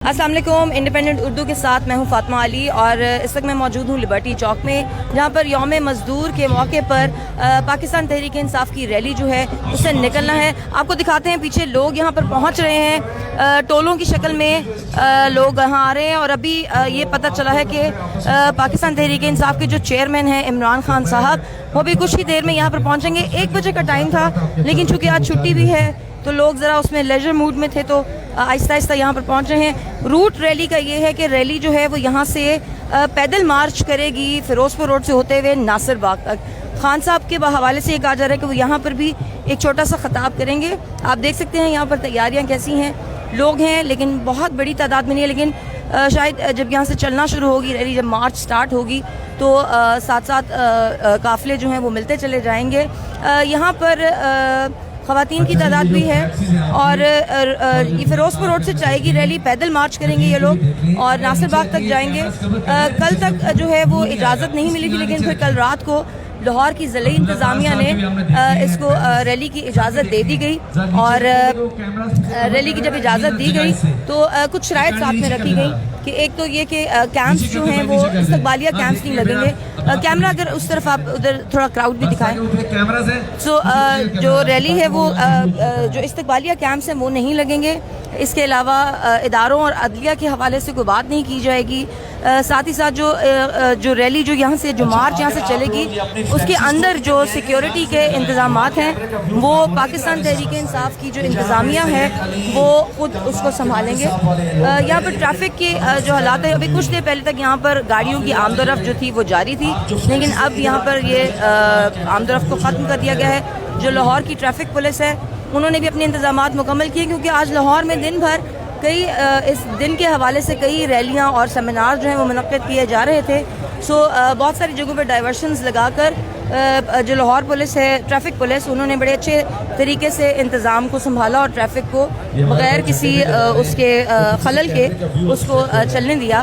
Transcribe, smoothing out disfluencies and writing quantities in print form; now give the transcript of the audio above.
السلام علیکم، انڈیپینڈنٹ اردو کے ساتھ میں ہوں فاطمہ علی اور اس وقت میں موجود ہوں لبرٹی چوک میں، جہاں پر یوم مزدور کے موقع پر پاکستان تحریک انصاف کی ریلی جو ہے اسے نکلنا ہے۔ آپ کو دکھاتے ہیں پیچھے لوگ یہاں پر پہنچ رہے ہیں، ٹولوں کی شکل میں لوگ یہاں آ رہے ہیں، اور ابھی یہ پتہ چلا ہے کہ پاکستان تحریک انصاف کے جو چیئرمین ہیں عمران خان صاحب، وہ بھی کچھ ہی دیر میں یہاں پر پہنچیں گے۔ 1 بجے کا ٹائم تھا، لیکن چونکہ آج چھٹی بھی ہے تو لوگ ذرا اس میں لیجر موڈ میں تھے، تو آہستہ آہستہ یہاں پر پہنچ رہے ہیں۔ روٹ ریلی کا یہ ہے کہ ریلی جو ہے وہ یہاں سے پیدل مارچ کرے گی فیروز پور روڈ سے ہوتے ہوئے ناصر باغ تک۔ خان صاحب کے حوالے سے یہ کہا جا رہا ہے کہ وہ یہاں پر بھی ایک چھوٹا سا خطاب کریں گے۔ آپ دیکھ سکتے ہیں یہاں پر تیاریاں کیسی ہیں، لوگ ہیں لیکن بہت بڑی تعداد میں نہیں ہے، لیکن شاید جب یہاں سے چلنا شروع ہوگی ریلی، جب مارچ سٹارٹ ہوگی تو ساتھ ساتھ قافلے جو ہیں وہ ملتے چلے جائیں گے۔ یہاں پر خواتین کی تعداد بھی ہے، اور یہ فیروز پور روڈ سے جائے گی ریلی، پیدل مارچ کریں گے یہ لوگ اور ناصر باغ تک جائیں گے۔ کل تک جو ہے وہ اجازت نہیں ملی تھی، لیکن پھر کل رات کو لاہور کی ضلعی انتظامیہ نے اس کو ریلی کی اجازت دے دی گئی، اور ریلی کی جب اجازت دی گئی تو کچھ شرائط ساتھ میں رکھی گئی کہ ایک تو یہ کہ کیمپس جو ہیں وہ استقبالیہ کیمپس نہیں لگیں گے۔ کیمرہ اگر اس طرف آپ ادھر تھوڑا کراؤڈ بھی دکھائیں، سو جو ریلی ہے وہ جو استقبالیہ کیمپس ہیں وہ نہیں لگیں گے۔ اس کے علاوہ اداروں اور عدلیہ کے حوالے سے کوئی بات نہیں کی جائے گی۔ ساتھ ہی ساتھ جو ریلی جو یہاں سے جو مارچ یہاں سے چلے گی اس کے اندر جو سیکیورٹی کے انتظامات ہیں وہ پاکستان تحریک انصاف کی جو انتظامیہ ہے وہ خود اس کو سنبھالیں گے۔ یہاں پر ٹریفک کے جو حالات ہیں، ابھی کچھ دیر پہلے تک یہاں پر گاڑیوں کی آمد و رفت جو تھی وہ جاری تھی، لیکن اب یہاں پر یہ آمد و رفت کو ختم کر دیا گیا ہے۔ جو لاہور کی ٹریفک پولیس ہے انہوں نے بھی اپنے انتظامات مکمل کیے، کیونکہ آج لاہور میں دن بھر کئی اس دن کے حوالے سے کئی ریلیاں اور سیمینار جو ہیں وہ منعقد کیے جا رہے تھے، سو بہت ساری جگہوں پہ ڈائیورشنز لگا کر جو لاہور پولیس ہے، ٹریفک پولیس، انہوں نے بڑے اچھے طریقے سے انتظام کو سنبھالا اور ٹریفک کو بغیر کسی اس کے خلل کے اس کو چلنے دیا۔